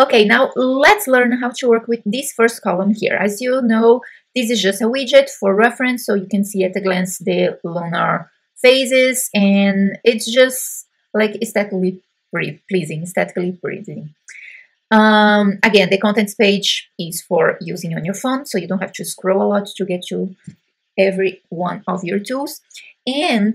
Okay, now let's learn how to work with this first column here. As you know, this is just a widget for reference, so you can see at a glance the lunar phases, and it's just like aesthetically pleasing, Again, the contents page is for using on your phone, so you don't have to scroll a lot to get to every one of your tools. And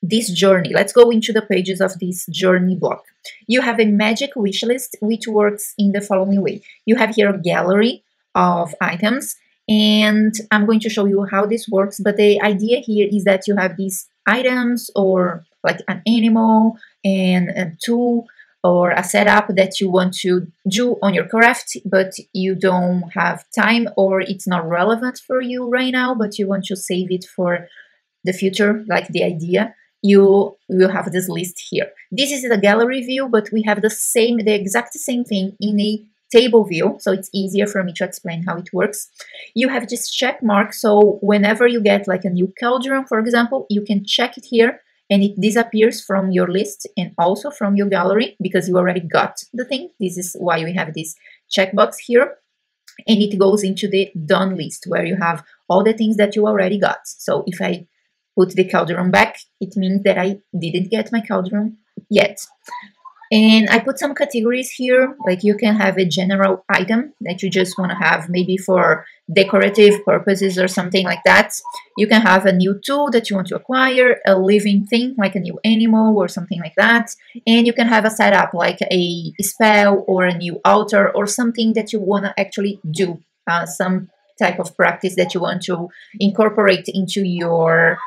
this journey, let's go into the pages of this journey block. You have a magic wish list, which works in the following way. You have here a gallery of items, and I'm going to show you how this works, but the idea here is that you have these items or like an animal and a tool or a setup that you want to do on your craft, but you don't have time or it's not relevant for you right now, but you want to save it for the future, like the idea. You will have this list here. This is the gallery view, but we have the exact same thing in a table view, so it's easier for me to explain how it works. You have this check mark, so whenever you get like a new cauldron, for example, you can check it here and it disappears from your list and also from your gallery because you already got the thing. This is why we have this checkbox here, and it goes into the done list where you have all the things that you already got. So if I put the cauldron back, it means that I didn't get my cauldron yet. And I put some categories here, like you can have a general item that you just want to have maybe for decorative purposes or something like that. You can have a new tool that you want to acquire, a living thing like a new animal or something like that. And you can have a setup like a spell or a new altar or something that you want to actually do, some type of practice that you want to incorporate into your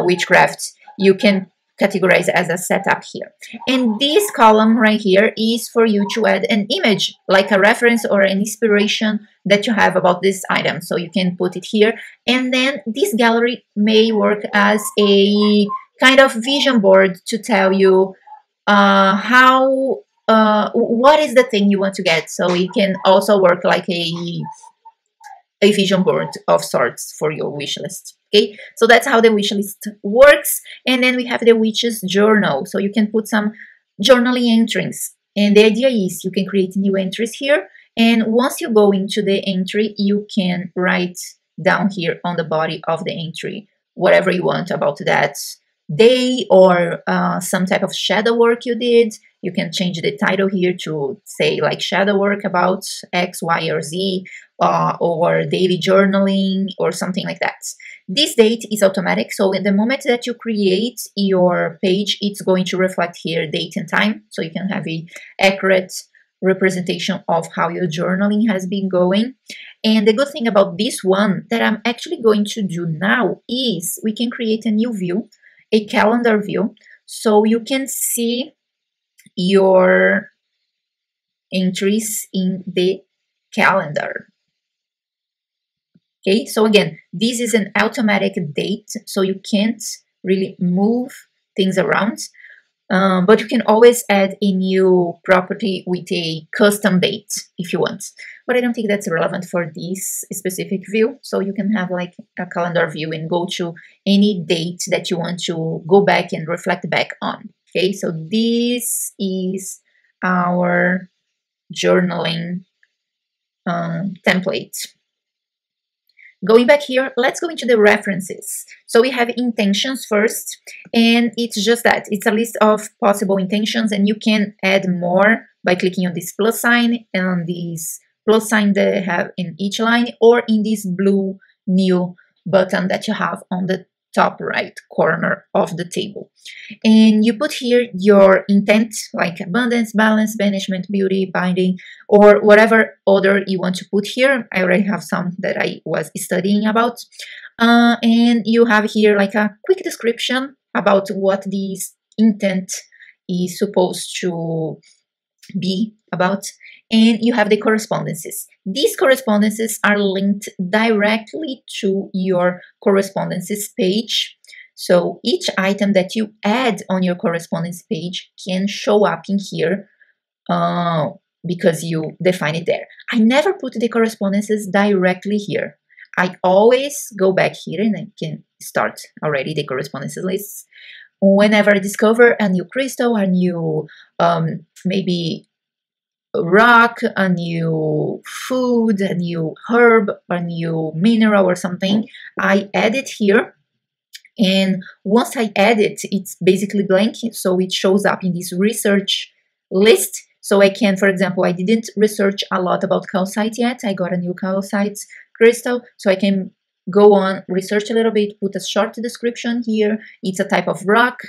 witchcraft. You can categorize as a setup here. And this column right here is for you to add an image, like a reference or an inspiration that you have about this item. So you can put it here. And then this gallery may work as a kind of vision board to tell you what is the thing you want to get. So it can also work like a vision board of sorts for your wish list. Okay, so that's how the wish list works. And then we have the witch's journal. So you can put some journaling entries. And the idea is you can create new entries here. And once you go into the entry, you can write down here on the body of the entry whatever you want about that day or some type of shadow work you did. You can change the title here to say like shadow work about X, Y, or Z, or daily journaling or something like that. This date is automatic, so in the moment that you create your page, it's going to reflect here date and time, so you can have an accurate representation of how your journaling has been going. And the good thing about this one that I'm actually going to do now is we can create a new view, a calendar view, so you can see your entries in the calendar. Okay, so again, this is an automatic date, so you can't really move things around, but you can always add a new property with a custom date if you want. But I don't think that's relevant for this specific view, so you can have like a calendar view and go to any date that you want to go back and reflect back on. Okay, so this is our journaling template. Going back here, let's go into the references. So we have intentions first, and it's just that. It's a list of possible intentions, and you can add more by clicking on this plus sign and this plus sign that you have in each line, or in this blue new button that you have on the top right corner of the table. And you put here your intent, like abundance, balance, banishment, beauty, binding, or whatever other you want to put here. I already have some that I was studying about. And you have here like a quick description about what this intent is supposed to be about. And you have the correspondences. These correspondences are linked directly to your correspondences page. So each item that you add on your correspondence page can show up in here because you define it there. I never put the correspondences directly here. I always go back here and I can start already the correspondences lists. Whenever I discover a new crystal, a new maybe rock, a new food, a new herb, a new mineral or something, I add it here. And once I add it, it's basically blank, so it shows up in this research list. So I can, for example, I didn't research a lot about calcite yet. I got a new calcite crystal, so I can go on, research a little bit, put a short description here. It's a type of rock,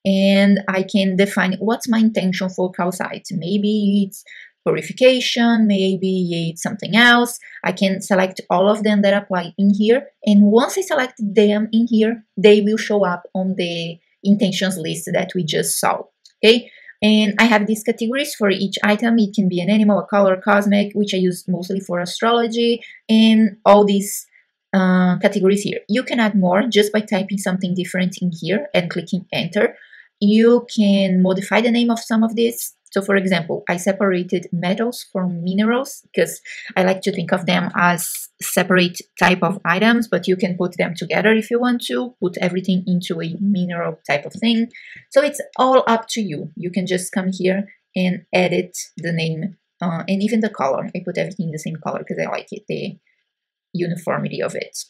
and I can define what's my intention for calcite. Maybe it's purification, maybe it's something else. I can select all of them that apply in here, and once I select them in here, they will show up on the intentions list that we just saw. Okay, and I have these categories for each item. It can be an animal, a color, cosmic, which I use mostly for astrology, and all these categories here. You can add more just by typing something different in here and clicking enter. You can modify the name of some of these. So for example, I separated metals from minerals because I like to think of them as separate type of items, but you can put them together if you want to, put everything into a mineral type of thing. So it's all up to you. You can just come here and edit the name and even the color. I put everything in the same color because I like it, the uniformity of it.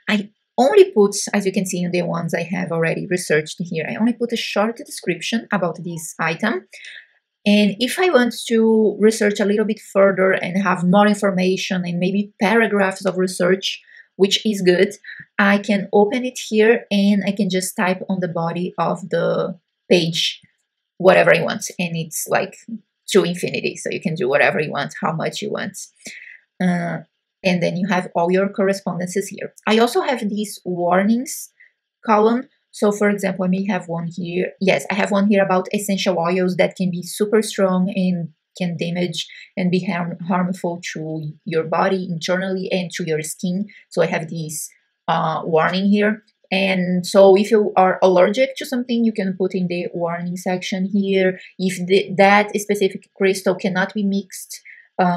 I only put, as you can see in the ones I have already researched here, I only put a short description about this item. And if I want to research a little bit further and have more information and maybe paragraphs of research, which is good, I can open it here and I can just type on the body of the page whatever I want. And it's like to infinity, so you can do whatever you want, how much you want. And then you have all your correspondences here. I also have these warnings column. So for example, I may have one here. Yes, I have one here about essential oils that can be super strong and can damage and be harmful to your body internally and to your skin. So I have this warning here. And so if you are allergic to something, you can put in the warning section here. If that specific crystal cannot be mixed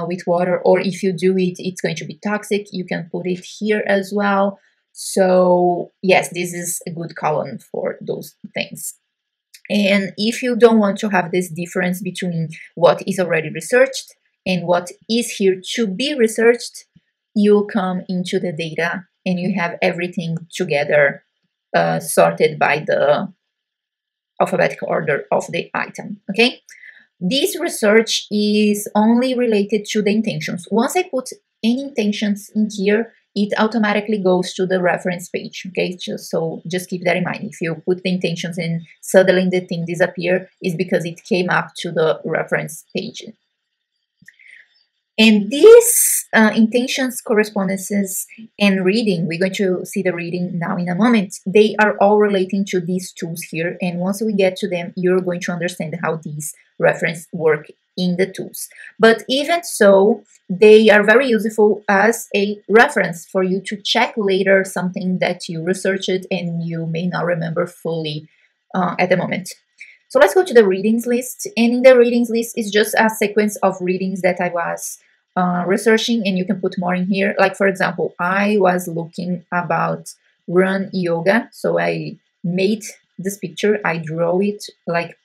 with water, or if you do it, it's going to be toxic, you can put it here as well. So yes, this is a good column for those things. And if you don't want to have this difference between what is already researched and what is here to be researched, you come into the data and you have everything together sorted by the alphabetical order of the item, okay? This research is only related to the intentions. Once I put any intentions in here, it automatically goes to the reference page, okay? Just keep that in mind. If you put the intentions and suddenly the thing disappear, is because it came up to the reference page. And these intentions, correspondences, and reading, we're going to see the reading now in a moment, they are all relating to these tools here. And once we get to them, you're going to understand how these references work in the tools. But even so, they are very useful as a reference for you to check later something that you researched and you may not remember fully at the moment. So let's go to the readings list. And in the readings list is just a sequence of readings that I was researching, and you can put more in here. Like for example, I was looking about run yoga. So I made this picture, I draw it like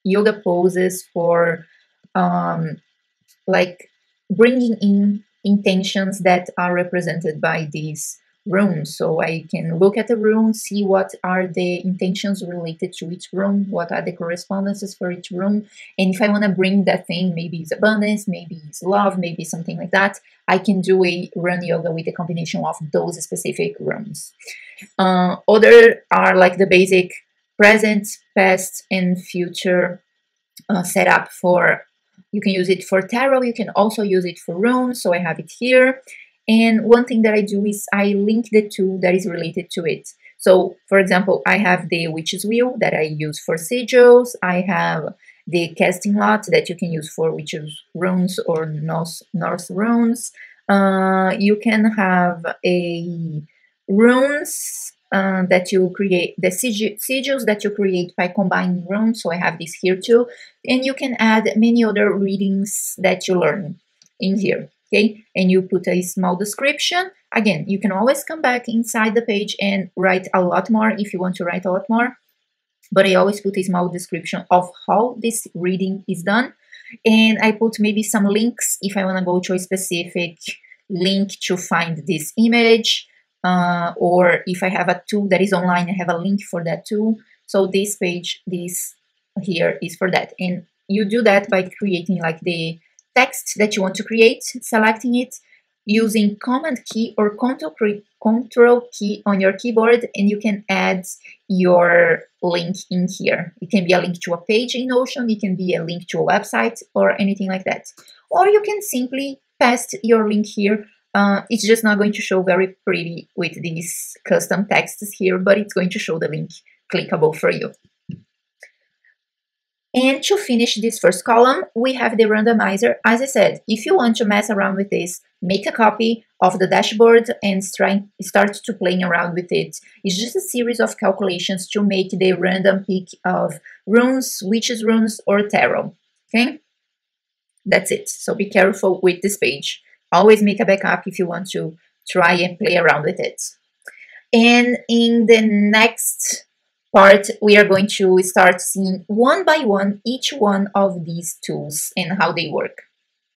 yoga poses for like bringing in intentions that are represented by these rooms. So I can look at the room, see what are the intentions related to each room, what are the correspondences for each room. And if I want to bring that thing, maybe it's abundance, maybe it's love, maybe something like that, I can do a run yoga with a combination of those specific rooms. Other are like the basic present, past, and future setup for, you can use it for tarot, you can also use it for runes, so I have it here. And one thing that I do is I link the tool that is related to it. So for example, I have the Witch's Wheel that I use for sigils, I have the casting lot that you can use for Witch's runes or Norse runes. You can have a runes that you create, the sigils that you create by combining runes, so I have this here too. And you can add many other readings that you learn in here, okay? And you put a small description. Again, you can always come back inside the page and write a lot more if you want to write a lot more, but I always put a small description of how this reading is done. And I put maybe some links if I want to go to a specific link to find this image, or if I have a tool that is online, I have a link for that tool. So this page, this here is for that. And you do that by creating like the text that you want to create, selecting it, using Command key or Control key on your keyboard, and you can add your link in here. It can be a link to a page in Notion, it can be a link to a website or anything like that. Or you can simply paste your link here. It's just not going to show very pretty with these custom texts here, but it's going to show the link clickable for you. And to finish this first column, we have the randomizer. As I said, if you want to mess around with this, make a copy of the dashboard and start to playing around with it. It's just a series of calculations to make the random pick of runes, witches runes, or tarot. Okay? That's it. So be careful with this page. Always make a backup if you want to try and play around with it. And in the next part, we are going to start seeing one by one each one of these tools and how they work.